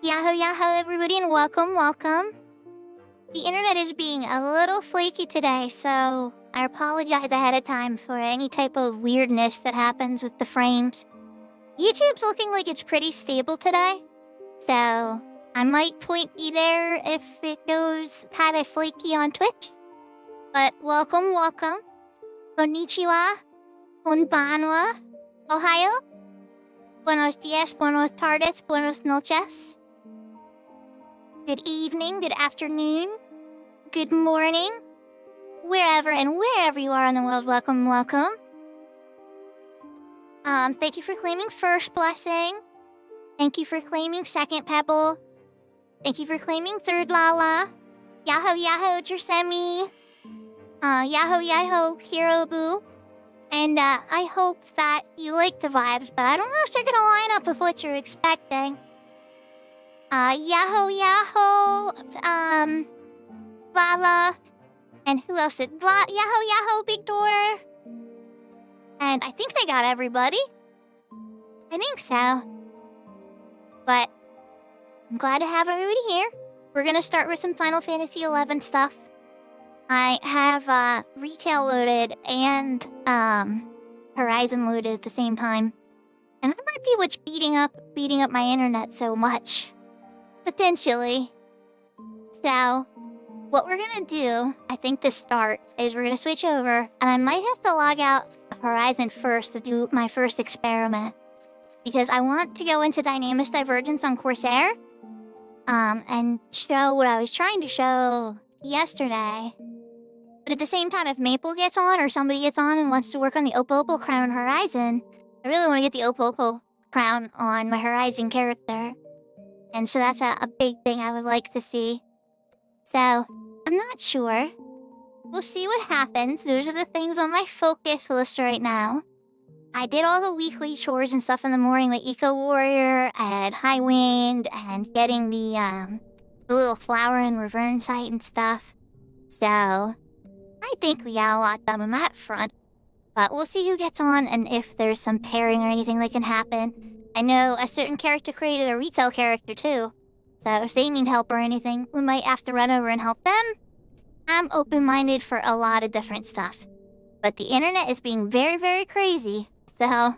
Yahoo yahoo everybody and welcome. The internet is being a little flaky today, so I apologize ahead of time for any type of weirdness that happens with the frames. YouTube's looking like it's pretty stable today, so I might point you there if it goes kind of flaky on Twitch. But welcome. Konnichiwa, konbanwa, ohayo, buenos dias, buenos tardes, buenos noches. Good evening, good afternoon, good morning, wherever you are in the world, welcome. Thank you for claiming first blessing. Thank you for claiming second pebble. Thank you for claiming third lala. Yahoo Jersemi. Yahoo Hirobu. And I hope that you like the vibes, but I don't know if they're gonna line up with what you're expecting. Yahoo, Vala, and who else did Yahoo, Big Door. And I think they got everybody. I think so. But I'm glad to have everybody here. We're gonna start with some Final Fantasy XI stuff. I have retail loaded and Horizon loaded at the same time. And that might be what's beating up my internet so much. Potentially. So, what we're gonna do, I think to start, is we're gonna switch over, and I might have to log out of Horizon first to do my first experiment. Because I want to go into Dynamis Divergence on Corsair, and show what I was trying to show yesterday. But at the same time, if Maple gets on, or somebody gets on and wants to work on the Opopo crown on Horizon, I really want to get the Opopo crown on my Horizon character. And so that's a big thing I would like to see. So, I'm not sure. We'll see what happens. Those are the things on my focus list right now. I did all the weekly chores and stuff in the morning, like Eco Warrior and High Wind and getting the little flower and Revern site and stuff. So, I think we got a lot done on that front. But we'll see who gets on and if there's some pairing or anything that can happen. I know a certain character created a retail character too. So if they need help or anything, we might have to run over and help them. I'm open-minded for a lot of different stuff. But the internet is being very, very crazy. So,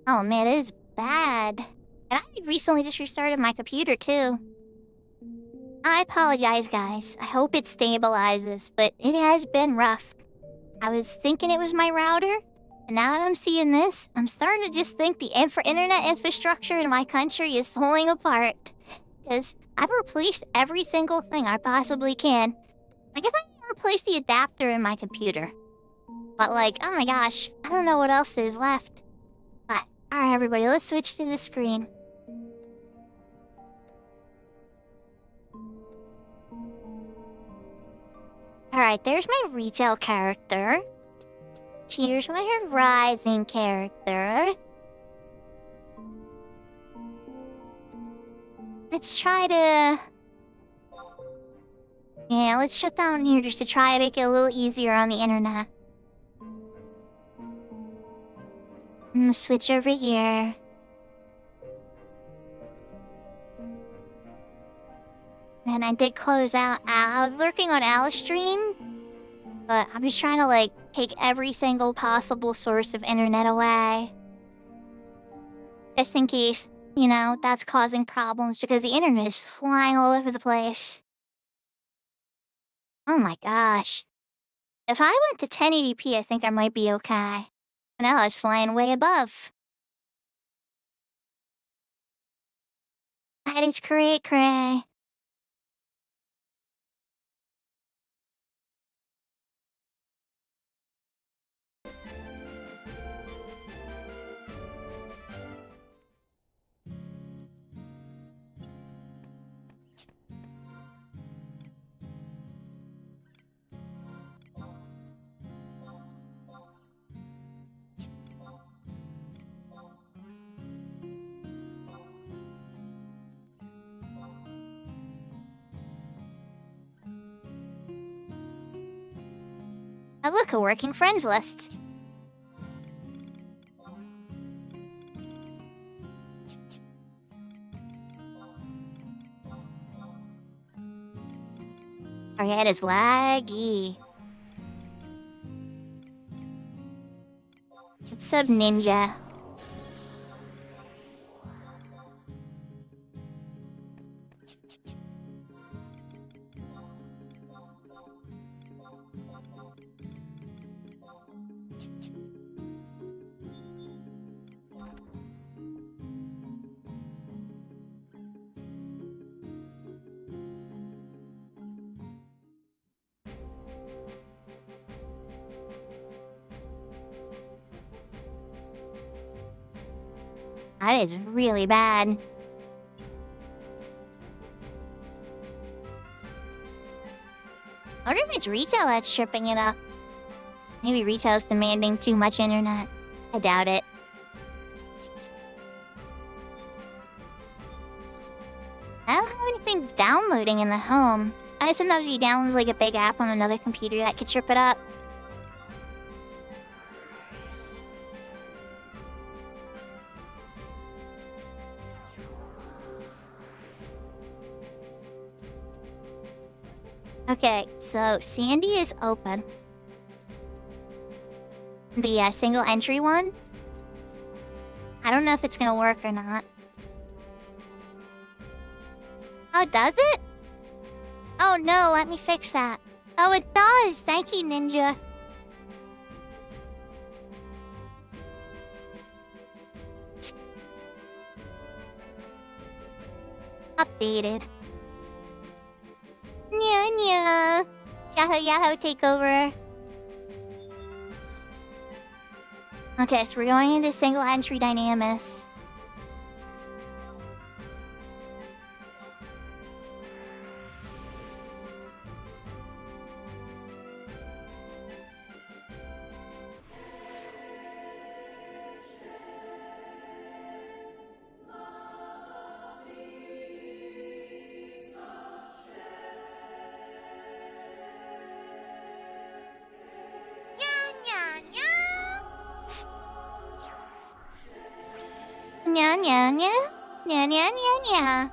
oh man, it is bad. And I recently just restarted my computer too. I apologize, guys. I hope it stabilizes, but it has been rough. I was thinking it was my router, and now that I'm seeing this, I'm starting to just think the internet infrastructure in my country is falling apart. Because I've replaced every single thing I possibly can. I guess I can replace the adapter in my computer. But like, oh my gosh, I don't know what else is left. But, alright everybody, let's switch to the screen. Alright, there's my retail character. Here's my Horizon character. Let's try to... Yeah, let's shut down here just to try to make it a little easier on the internet. I'm gonna switch over here. And I did close out. I was lurking on Alice stream, but I'm just trying to like take every single possible source of internet away. Just in case, you know, that's causing problems because the internet is flying all over the place. Oh my gosh. If I went to 1080p, I think I might be okay. But now I was flying way above. That is cray. Oh look, a working friends list. Forget it's laggy. What's up, ninja? That is really bad. I wonder if it's retail that's tripping it up. Maybe retail's demanding too much internet. I doubt it. I don't have anything downloading in the home. I sometimes you download like a big app on another computer that could trip it up. Okay, so Sandy is open. The single entry one? I don't know if it's gonna work or not. Oh, does it? Oh no, let me fix that. Oh, it does! Thank you, Ninja. Updated. Nya nya. Yahoo Yahoo takeover. Okay, so we're going into single entry dynamis. Nya nya nya. Nya nya nya nya.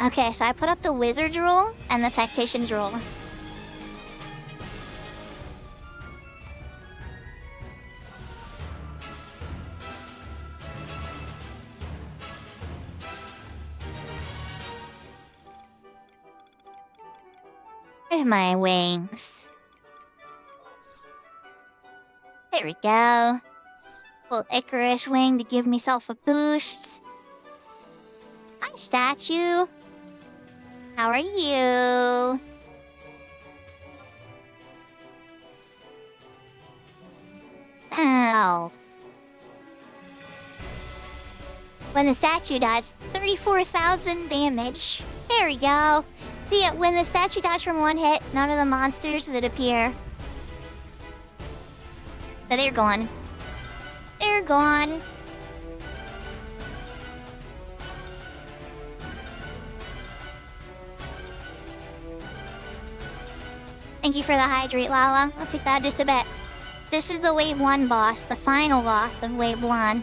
Okay, so I put up the wizard's rule and the tactician's rule. Where are my wings? There we go. Full Icarus wing to give myself a boost. Hi, statue. How are you? Ow. When the statue dies, 34,000 damage. There we go. See, when the statue dies from one hit, none of the monsters that appear. So they're gone. They're gone. Thank you for the hydrate, Lala. I'll take that just a bit. This is the Wave 1 boss, the final boss of Wave 1.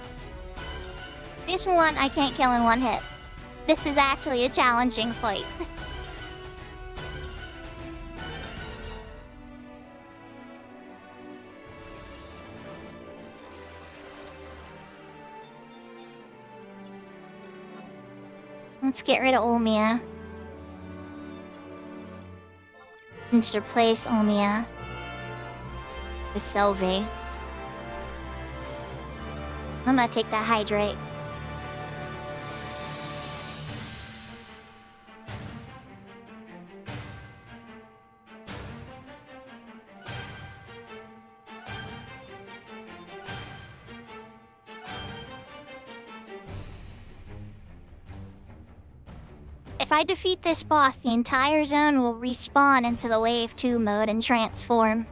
This one I can't kill in one hit. This is actually a challenging fight. Let's get rid of Olmia. Let's replace Olmia with Sylvie. I'm gonna take that hydrate. If I defeat this boss, the entire zone will respawn into the Wave 2 mode and transform.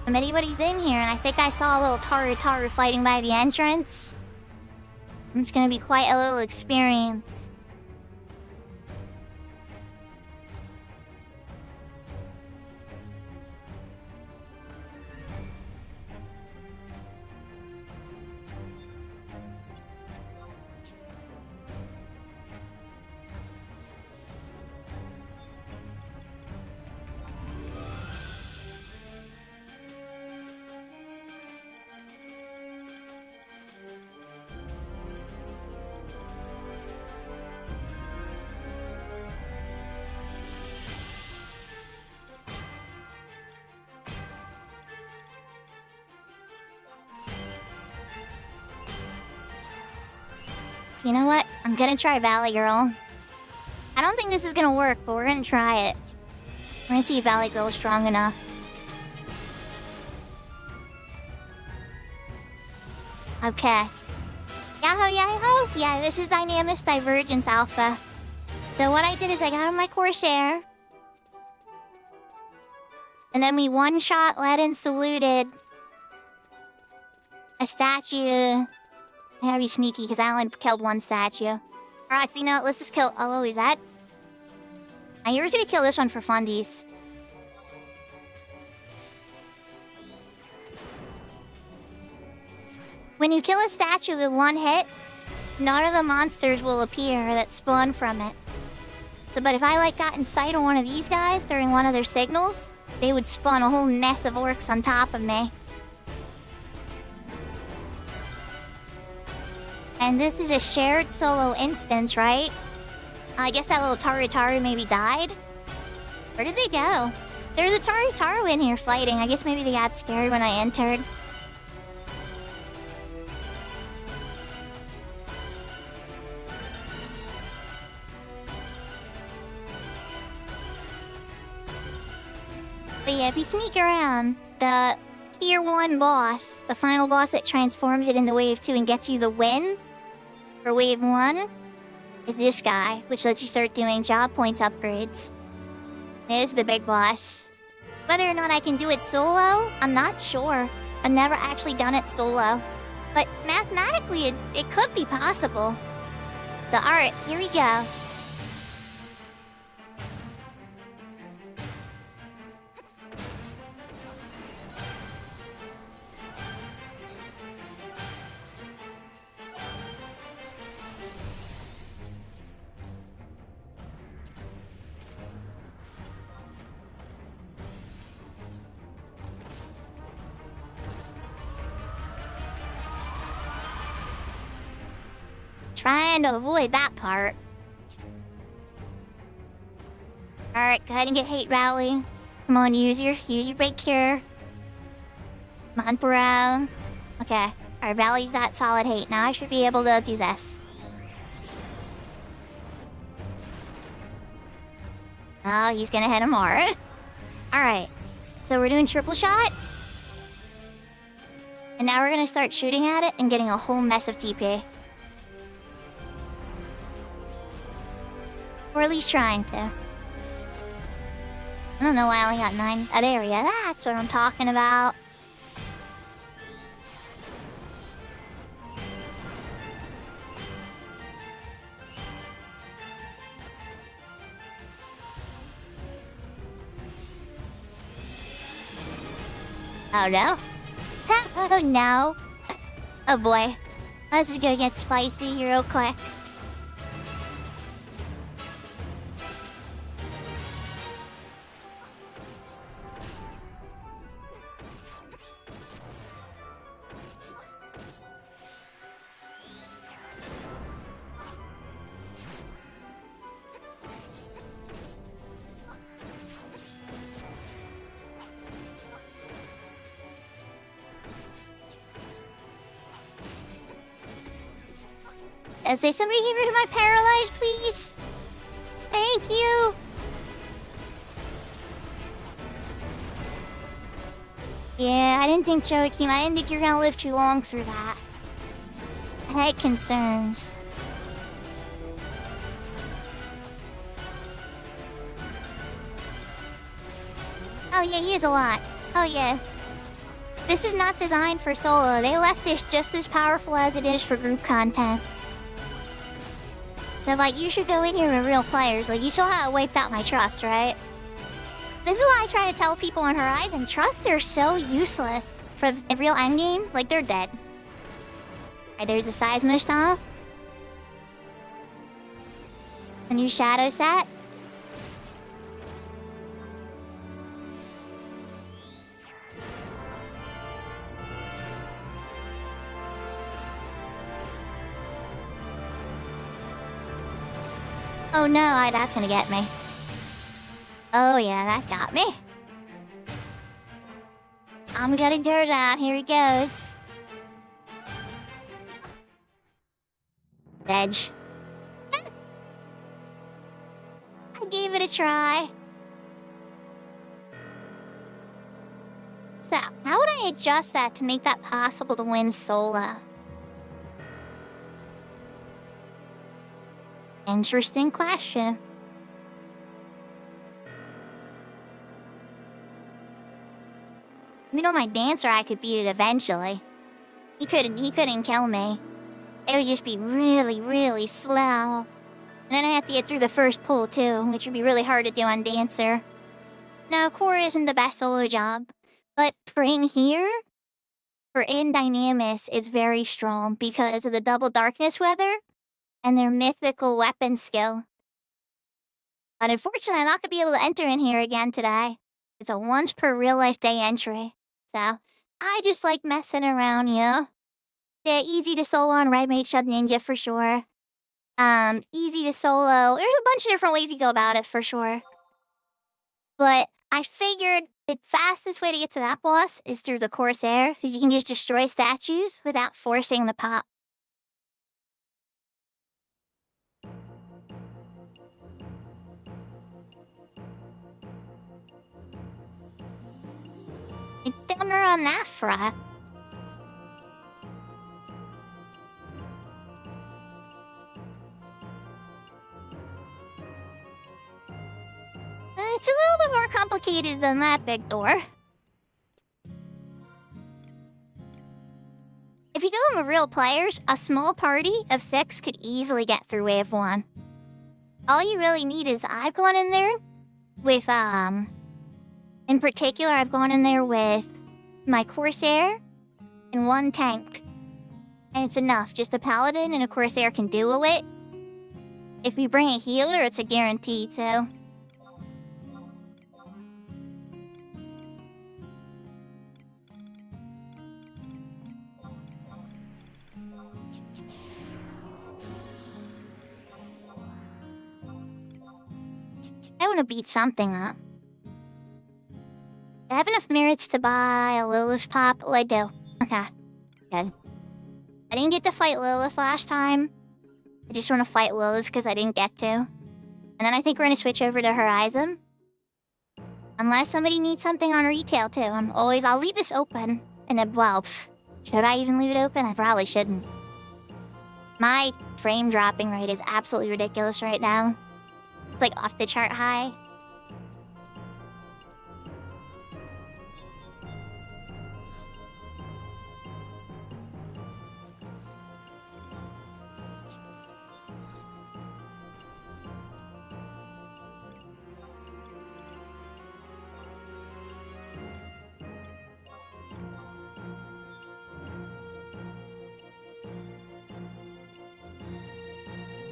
If anybody's in here, and I think I saw a little Taru fighting by the entrance, it's gonna be quite a little experience. You know what? I'm gonna try Valley Girl. I don't think this is gonna work, but we're gonna try it. We're gonna see if Valley Girl is strong enough. Okay. Yahoo, yahoo! Yeah, this is Dynamis Divergence Alpha. So what I did is I got on my Corsair. And then we one-shot led and saluted a statue. I gotta be sneaky because I only killed one statue. Alright, so you know what? Let's just kill... Oh, is that? I was gonna kill this one for fundies. When you kill a statue with one hit, none of the monsters will appear that spawn from it. So, but if I, like, got in sight of one of these guys during one of their signals, they would spawn a whole nest of orcs on top of me. And this is a shared solo instance, right? I guess that little Taru maybe died? Where did they go? There's a Taru in here fighting. I guess maybe they got scared when I entered. But yeah, if you sneak around, the Tier 1 boss, the final boss that transforms it into Wave 2 and gets you the win for Wave 1, is this guy, which lets you start doing job points upgrades. This is the big boss. Whether or not I can do it solo, I'm not sure. I've never actually done it solo. But mathematically, it could be possible. So alright, here we go. Trying to avoid that part. Alright, go ahead and get Hate Rally. Come on, use your break cure. Come on, bro. Okay. Alright, Valley's got solid hate. Now I should be able to do this. Oh, he's gonna hit him hard. Alright. So we're doing triple shot. And now we're gonna start shooting at it and getting a whole mess of TP. Or at least trying to. I don't know why I only got 9. That area, that's what I'm talking about. Oh no. Oh no. Oh boy. Let's go get spicy real quick. Is there somebody get rid of my paralyzed, please? Thank you. Yeah, I didn't think Joaquin. I didn't think you're gonna live too long through that. I had concerns. Oh yeah, he has a lot. Oh yeah. This is not designed for solo. They left this just as powerful as it is for group content. They're like, you should go in here with real players. Like, you saw how it wiped out my trust, right? This is why I try to tell people on Horizon, trust are so useless. For a real endgame, like, they're dead. Alright, there's the Seismic Stomp. A new Shadow set. Oh no, that's gonna get me. Oh yeah, that got me. I'm gonna go down. Here he goes. Edge. I gave it a try. So, how would I adjust that to make that possible to win solo? Interesting question. You know, my dancer, I could beat it eventually. He couldn't kill me. It would just be really, really slow. And then I have to get through the first pull too, which would be really hard to do on dancer. Now, core isn't the best solo job, but for in here, for in Dynamis, it's very strong because of the double darkness weather and their mythical weapon skill. But unfortunately, I'm not gonna be able to enter in here again today. It's a once per real life day entry. So, I just like messing around, you know? Yeah, easy to solo on Red Mage Sub Ninja for sure. Easy to solo. There's a bunch of different ways you go about it for sure. But I figured the fastest way to get to that boss is through the Corsair, because you can just destroy statues without forcing the pop. Downer on that front. It's a little bit more complicated than that, big door. If you go with real players, a small party of 6 could easily get through Wave 1. All you really need is I've gone in there with, in particular, I've gone in there with my Corsair and 1 tank. And it's enough. Just a Paladin and a Corsair can duel it. If you bring a healer, it's a guarantee, too. I want to beat something up. I have enough merits to buy a Lilith pop? Oh, I do. Okay. Good. I didn't get to fight Lilith last time. I just want to fight Lilith because I didn't get to. And then I think we're going to switch over to Horizon. Unless somebody needs something on retail too. I'll leave this open. And then, well, should I even leave it open? I probably shouldn't. My frame dropping rate is absolutely ridiculous right now. It's like off the chart high.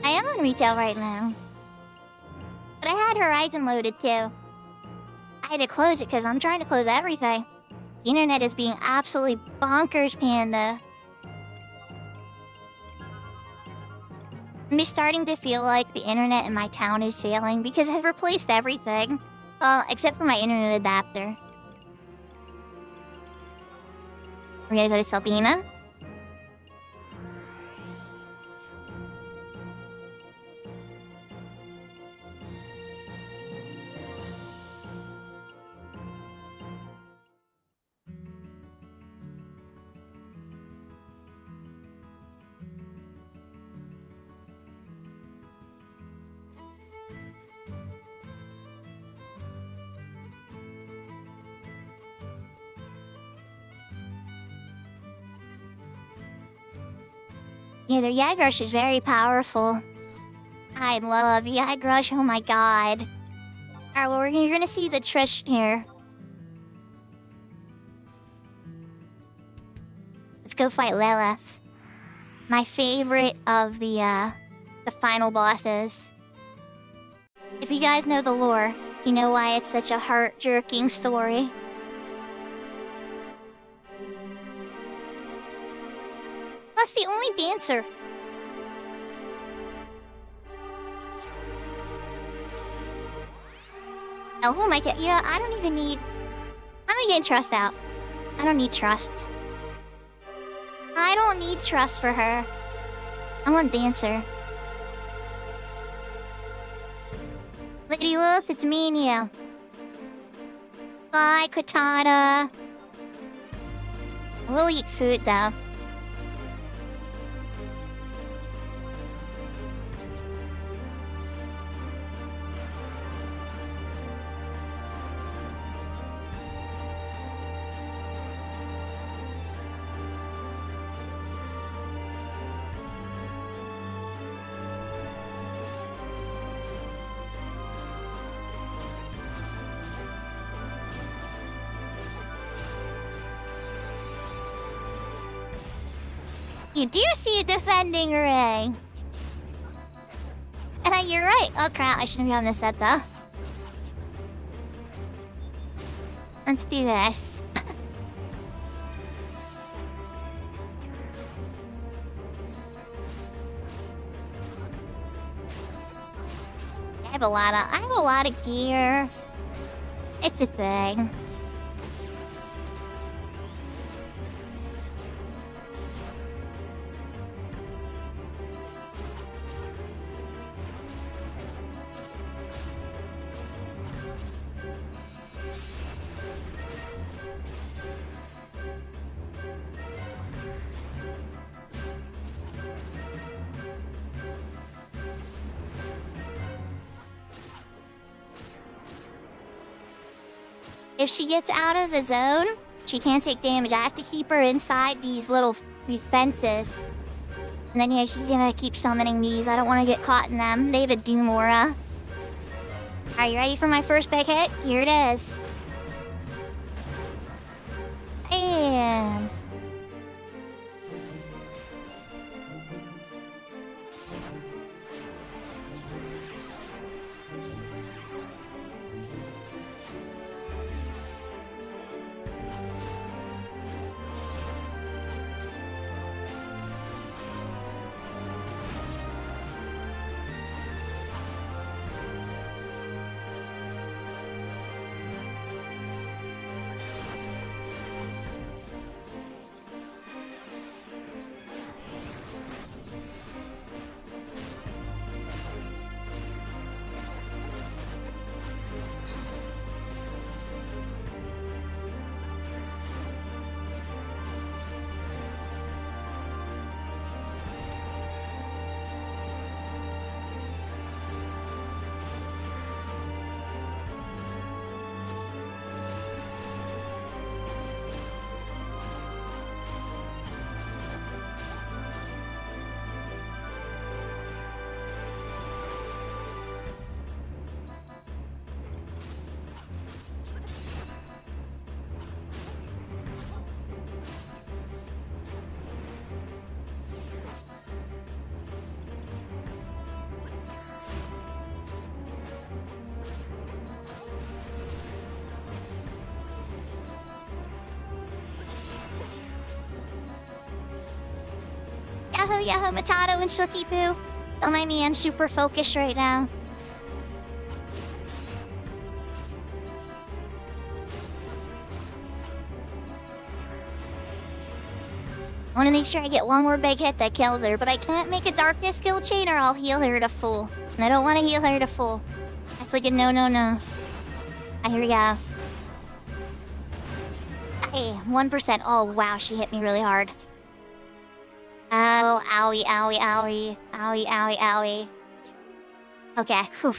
I am on retail right now. But I had Horizon loaded too. I had to close it because I'm trying to close everything. The internet is being absolutely bonkers, Panda. I'm starting to feel like the internet in my town is failing because I've replaced everything. Well, except for my internet adapter. We're gonna go to Sabina. Yeah, the Yagrush is very powerful. I love the Yagrush, oh my god. Alright, well, you're gonna see the Trish here. Let's go fight Lilith. My favorite of the final bosses. If you guys know the lore, you know why it's such a heart-jerking story. That's the only dancer. Oh, who am I getting? Yeah, I don't even need... I'm getting trust out. I don't need trusts. I don't need trust for her. I want dancer. Lady Lilith, it's me and you. Bye, Katana. We'll eat food, though. You do see a defending array. And you're right. Oh crap, I shouldn't be having this set though. Let's do this. I have a lot of gear. It's a thing. If she gets out of the zone, she can't take damage. I have to keep her inside these fences. And then yeah, she's gonna keep summoning these. I don't want to get caught in them. They have a Doom Aura. Are you ready for my first big hit? Here it is. Bam. Yahoo Yahoo Matado and Shooky Poo. Don't mind me, I'm super focused right now. I want to make sure I get one more big hit that kills her, but I can't make a darkness skill chain or I'll heal her to full. And I don't want to heal her to full. That's like a no. Alright, here we go. Hey, 1%. Oh, wow, she hit me really hard. Oh, owie. Okay, whew.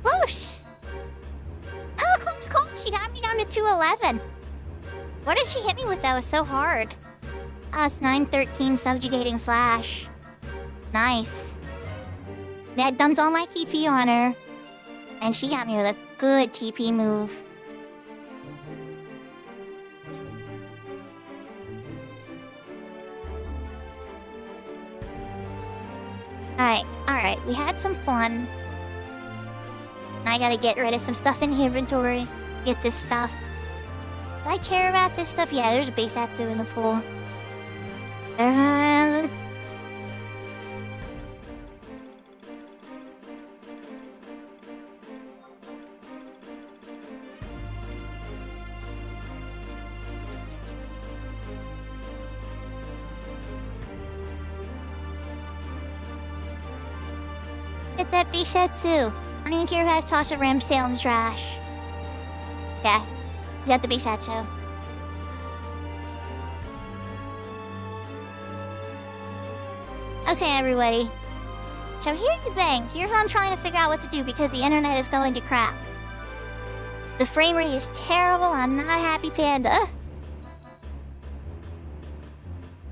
Close! Oh, close. She got me down to 211. What did she hit me with that was so hard? It's 913 subjugating slash. Nice. I dumped all my TP on her. And she got me with a good TP move. Alright, we had some fun. Now I gotta get rid of some stuff in the inventory. Get this stuff. Do I care about this stuff? Yeah, there's a base Atsu in the pool. Get that Bishatsu. I don't even care if I have to toss a Ramsail in the trash. Yeah, we got the Bishatsu. Okay, everybody. So here's the thing. Here's what I'm trying to figure out what to do because the internet is going to crap. The frame rate is terrible. I'm not a happy panda.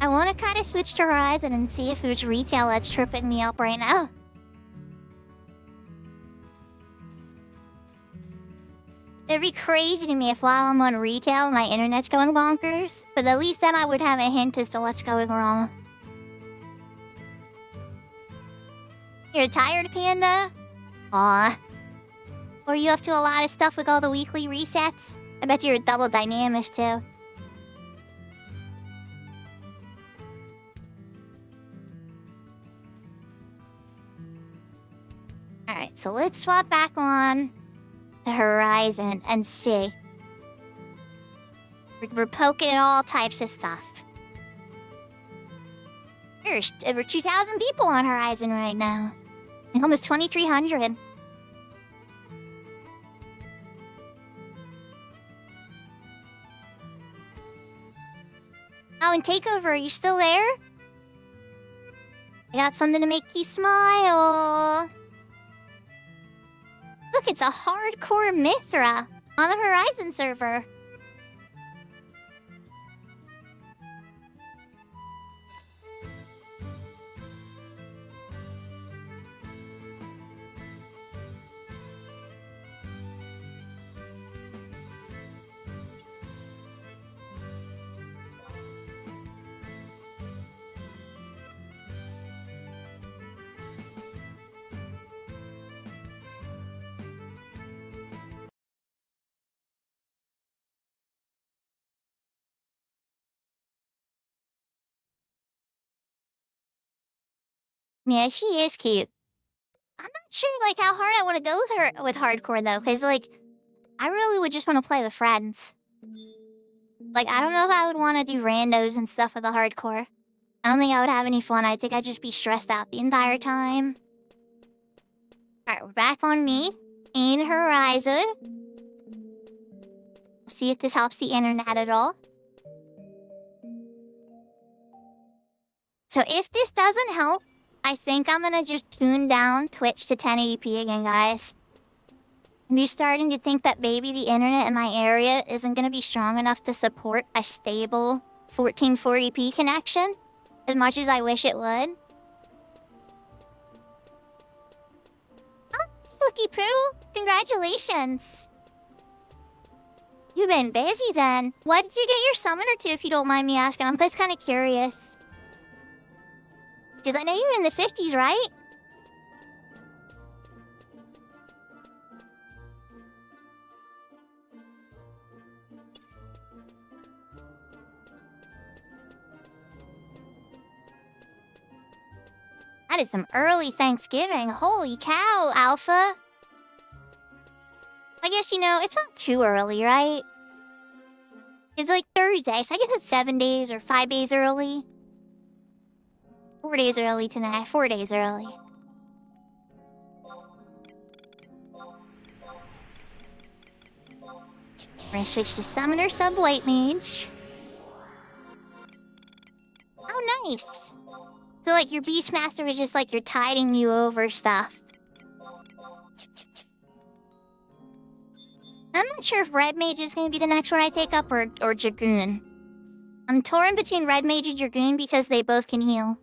I want to kind of switch to Horizon and see if there's retail that's tripping me up right now. It'd be crazy to me if while I'm on retail, my internet's going bonkers. But at least then I would have a hint as to what's going wrong. You're tired, Panda? Aw. Or you up to a lot of stuff with all the weekly resets? I bet you're a double dynamist, too. Alright, so let's swap back on the Horizon and see. We're poking at all types of stuff. There's over 2,000 people on Horizon right now. And almost 2,300. Oh, and Takeover, are you still there? I got something to make you smile. Look, it's a hardcore Mithra on the Horizon server. Yeah, she is cute. I'm not sure, like, how hard I want to go with her with hardcore, though, because, like, I really would just want to play with friends. Like, I don't know if I would want to do randos and stuff with the hardcore. I don't think I would have any fun. I think I'd just be stressed out the entire time. Alright, we're back on me. In Horizon. See if this helps the internet at all. So if this doesn't help, I think I'm gonna just tune down Twitch to 1080p again, guys. I'm just starting to think that maybe the internet in my area isn't gonna be strong enough to support a stable 1440p connection as much as I wish it would. Oh, Spooky Poo! Congratulations! You've been busy then. What did you get your summoner to, if you don't mind me asking? I'm just kind of curious. Because I know you're in the 50s, right? That is some early Thanksgiving. Holy cow, Alpha. I guess, it's not too early, right? It's like Thursday, so I guess it's 7 days or 5 days early. 4 days early tonight. 4 days early. We're gonna switch to Summoner Sub White Mage. Oh, nice. So, like, your Beastmaster is just like you're tiding you over stuff. I'm not sure if Red Mage is gonna be the next one I take up or Dragoon. I'm torn between Red Mage and Dragoon because they both can heal.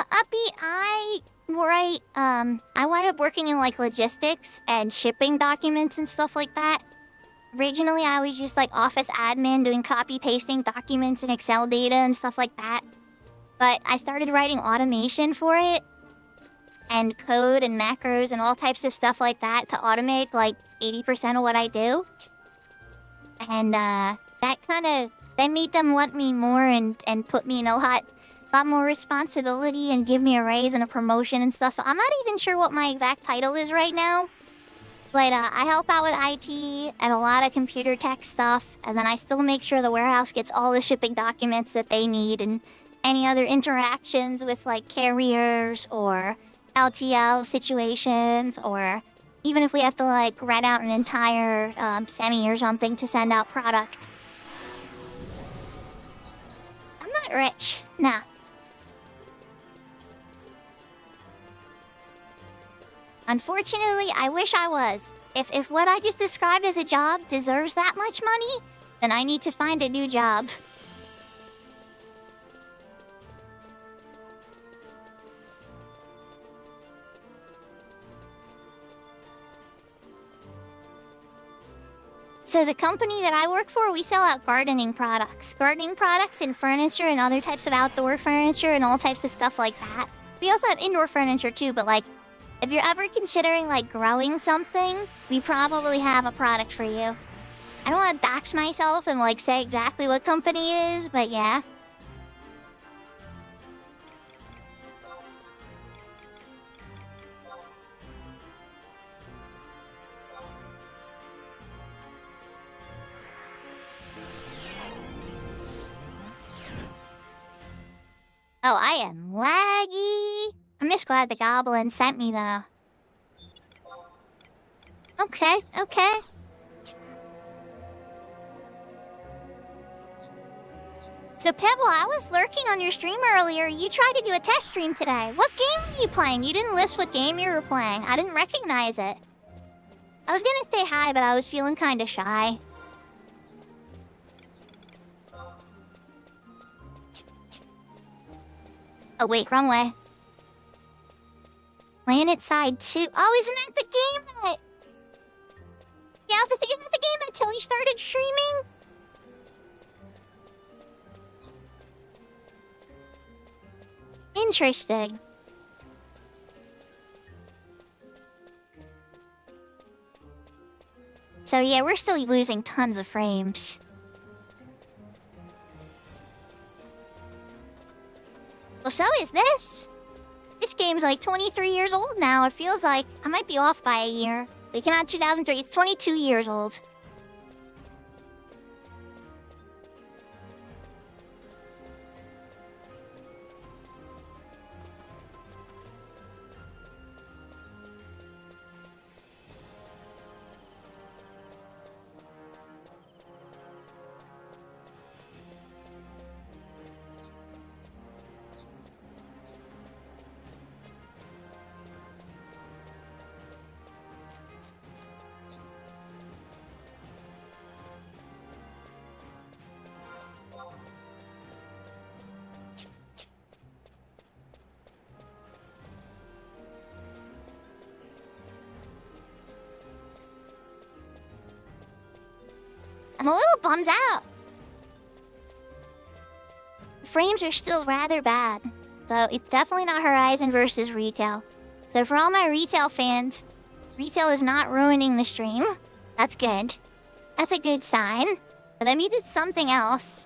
Uppy, I wound up working in, like, logistics and shipping documents and stuff like that. Originally, I was just, like, office admin doing copy-pasting documents and Excel data and stuff like that. But I started writing automation for it. And code and macros and all types of stuff like that to automate, like, 80% of what I do. And, that made them want me more and put me in a lot more responsibility and give me a raise and a promotion and stuff. So I'm not even sure what my exact title is right now. But I help out with IT and a lot of computer tech stuff. And then I still make sure the warehouse gets all the shipping documents that they need and any other interactions with, like, carriers or LTL situations, or even if we have to, like, rent out an entire semi or something to send out product. I'm not rich. Nah. Unfortunately, I wish I was. If what I just described as a job deserves that much money, then I need to find a new job. So the company that I work for, we sell out gardening products. Gardening products and furniture and other types of outdoor furniture and all types of stuff like that. We also have indoor furniture too, but, like, if you're ever considering, like, growing something, we probably have a product for you. I don't want to dox myself and, like, say exactly what company it is, but yeah. Oh, I am laggy. I'm just glad the goblin sent me, though. Okay. So, Pebble, I was lurking on your stream earlier. You tried to do a test stream today. What game were you playing? You didn't list what game you were playing. I didn't recognize it. I was gonna say hi, but I was feeling kinda shy. Oh, wait, wrong way. Planet Side 2. Oh, isn't that the game that... Yeah, isn't that the game that Tilly started streaming? Interesting. So yeah, we're still losing tons of frames. Well, so is this. This game's like 23 years old now. It feels like I might be off by a year. It came out in 2003. It's 22 years old. I'm a little bummed out. Frames are still rather bad, so it's definitely not Horizon versus retail. So for all my retail fans, retail is not ruining the stream. That's good. That's a good sign. But that means it's something else.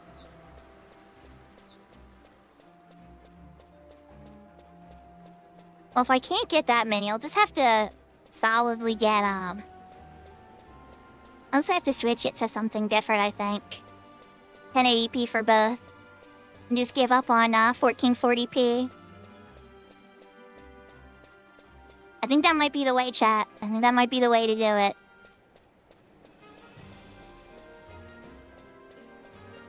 Well, if I can't get that many, I'll just have to solidly get, I'll just have to switch it to something different, I think. 1080p for both. And just give up on 1440p. I think that might be the way, chat. I think that might be the way to do it.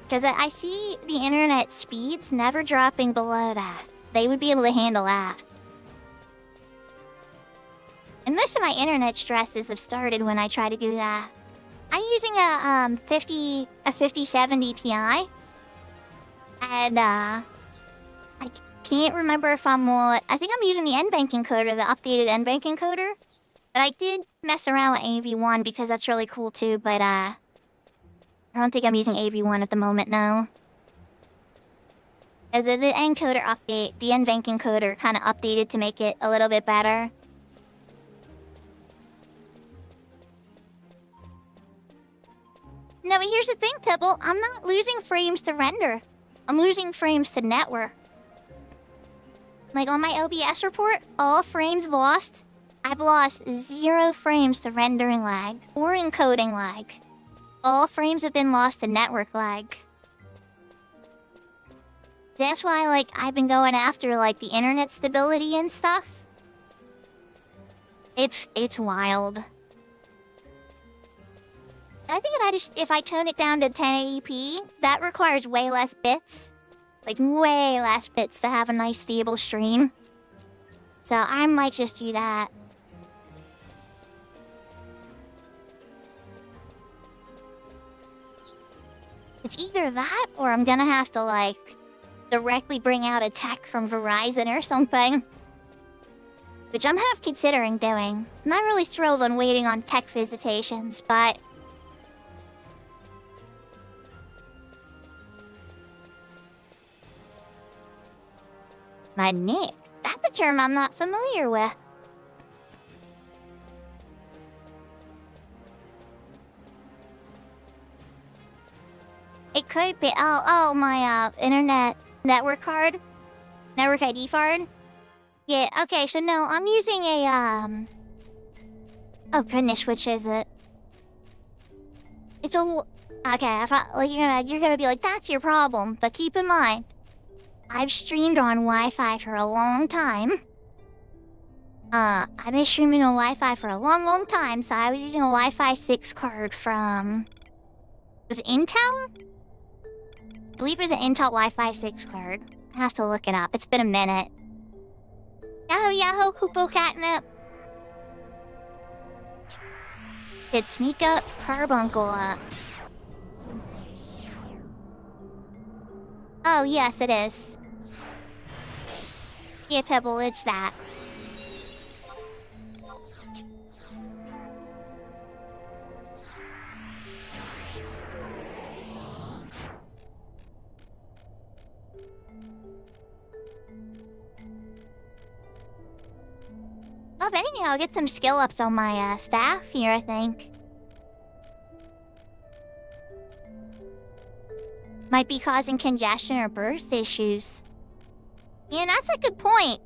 Because I see the internet speeds never dropping below that. They would be able to handle that. And most of my internet stresses have started when I try to do that. I'm using a 5070 Ti. And I can't remember if I'm what. I think I'm using the NVENC encoder, the updated NVENC encoder. But I did mess around with AV1 because that's really cool too, but I don't think I'm using AV1 at the moment, no. As the encoder update, the NVENC encoder kind of updated to make it a little bit better. No, but here's the thing, Pibble. I'm not losing frames to render. I'm losing frames to network. Like on my OBS report, all frames lost. I've lost 0 frames to rendering lag or encoding lag. All frames have been lost to network lag. That's why, like, I've been going after, like, the internet stability and stuff. It's wild. I think if I tone it down to 1080p, that requires way less bits. Like, way less bits to have a nice stable stream. So I might just do that. It's either that, or I'm gonna have to, like, directly bring out a tech from Verizon or something. Which I'm half considering doing. I'm not really thrilled on waiting on tech visitations, but... My nick? That's a term I'm not familiar with. It could be. Oh, my internet network card, network ID card. Yeah. Okay. So no, I'm using a Oh goodness, which is it? It's a. Okay. I thought like you're gonna be like that's your problem, but keep in mind, I've streamed on Wi-Fi for a long time. I've been streaming on Wi-Fi for a long time, so I was using a Wi-Fi 6 card from. Was it Intel? I believe it was an Intel Wi-Fi 6 card. I have to look it up. It's been a minute. Yahoo, Kupo Catnip. Did sneak up Carbuncle up? Oh, yes, it is. Yeah, Pebble, it's that. Well, if anything, I'll get some skill ups on my staff here, I think. Might be causing congestion or burst issues. Yeah, that's a good point.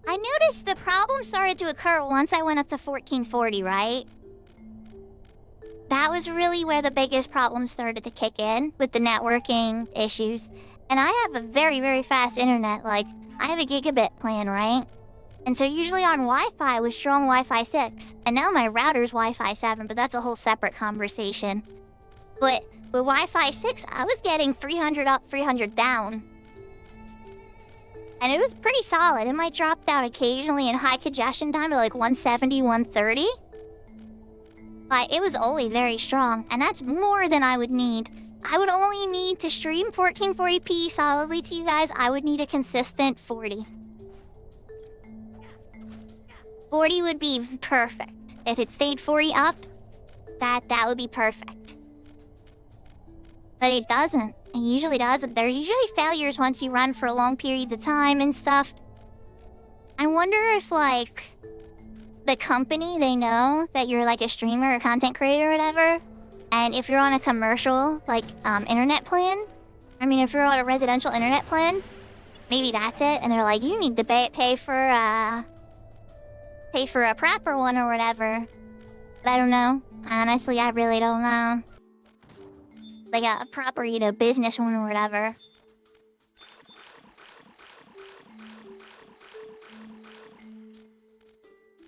I noticed the problem started to occur once I went up to 1440, right? That was really where the biggest problem started to kick in with the networking issues. And I have a very fast internet, like, I have a gigabit plan, right? And so usually on Wi-Fi with strong Wi-Fi 6. And now my router's Wi-Fi 7, but that's a whole separate conversation. But with Wi-Fi 6, I was getting 300 up, 300 down. And it was pretty solid. It might drop down occasionally in high congestion time to like 170, 130. But it was always very strong, and that's more than I would need. I would only need to stream 1440p solidly to you guys. I would need a consistent 40. 40 would be perfect. If it stayed 40 up, that would be perfect. But it doesn't. It usually doesn't. There's usually failures once you run for long periods of time and stuff. I wonder if, like, the company, they know that you're, like, a streamer or content creator or whatever. And if you're on a commercial, like, internet plan, I mean, if you're on a residential internet plan, maybe that's it. And they're like, you need to pay for a proper one or whatever. But I don't know. Honestly, I really don't know. Like a proper, business one or whatever.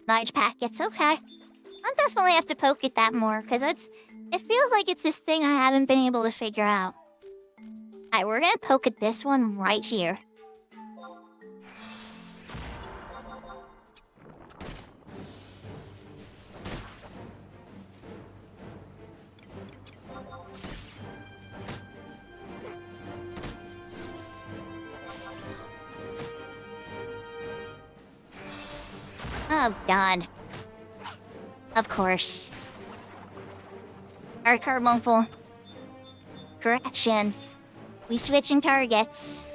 Large packets, okay. I'll definitely have to poke at that more, because it feels like it's this thing I haven't been able to figure out. Alright, we're gonna poke at this one right here. Oh, God. Of course. Our carbuncle. Correction. We switching targets.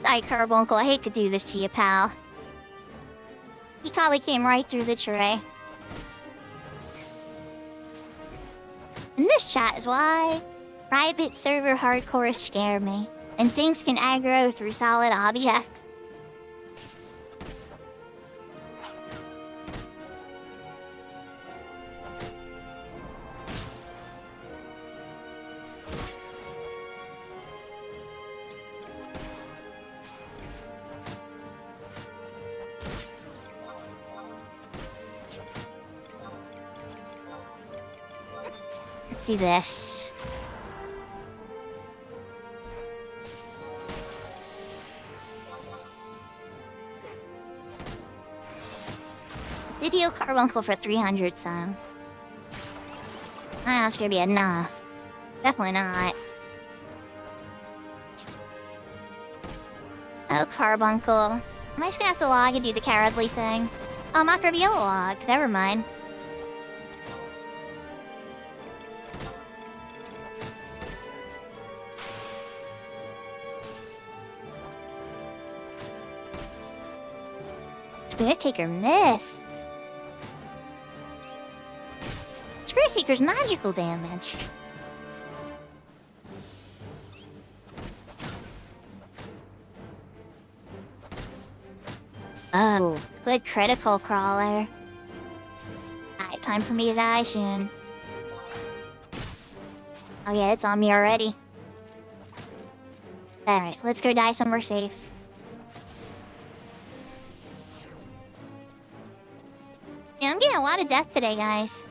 Sorry, carbuncle. I hate to do this to you, pal. He probably came right through the tray. And this chat is why private server hardcore scare me, and things can aggro through solid objects. Let's see this. Video carbuncle for 300 some. That's gonna be enough. Definitely not. Oh, carbuncle. Am I just gonna have to log and do the cowardly thing? Oh, microbial log. Never mind. Spirit Taker missed. Spirit Taker's magical damage. Oh, good critical crawler. Alright, time for me to die soon. Oh yeah, it's on me already. Alright, let's go die somewhere safe. Yeah, I'm getting a lot of death today, guys.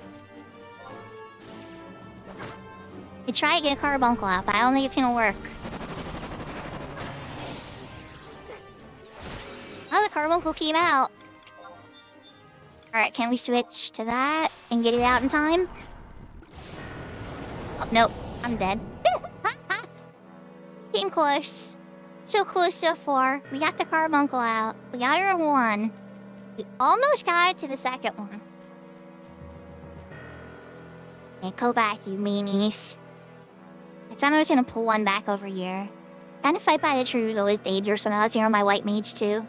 I try to get a carbuncle out, but I don't think it's gonna work. Oh, the carbuncle came out. Alright, can we switch to that and get it out in time? Oh, nope. I'm dead. Came close. So close so far. We got the carbuncle out. We got her in one. We almost got it to the second one. And go back, you meanies. I thought I was gonna pull one back over here. Trying to fight by the tree was always dangerous when I was here on my white mage too.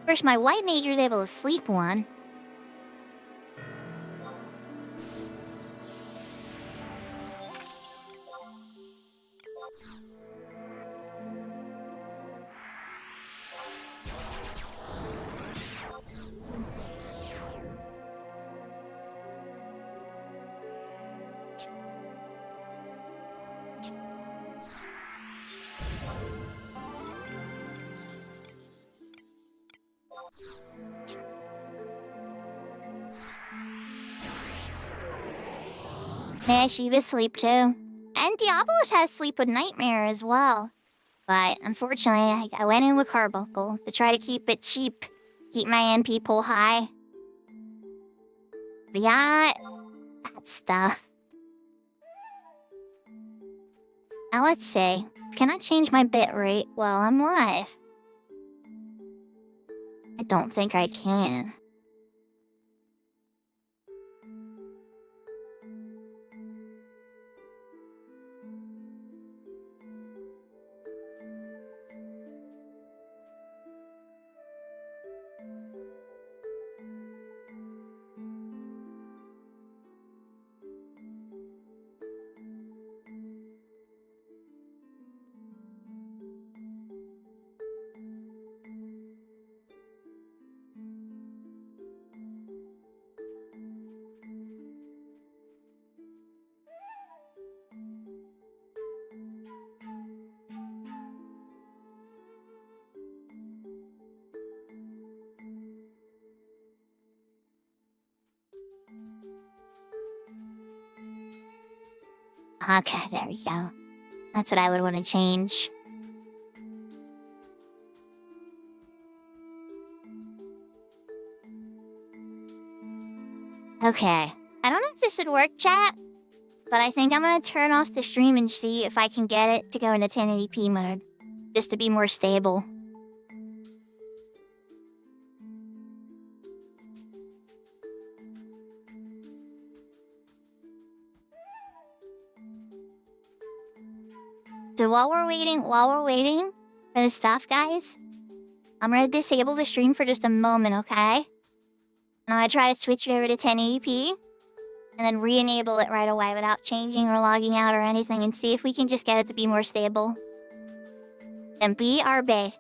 First, my white mage was able to sleep one. Yeah, she was asleep too. And Diablos has sleep with Nightmare as well. But unfortunately, I went in with Carbuncle to try to keep it cheap. Keep my NP pull high. We got that stuff. Now let's see. Can I change my bitrate while I'm live? I don't think I can. Okay, there we go. That's what I would want to change. Okay, I don't know if this would work, chat, but I think I'm gonna turn off the stream and see if I can get it to go into 1080p mode, just to be more stable. So while we're waiting for the stuff, guys, I'm gonna disable the stream for just a moment, okay? And I'm gonna try to switch it over to 1080p, and then re-enable it right away without changing or logging out or anything, and see if we can just get it to be more stable. And BRB.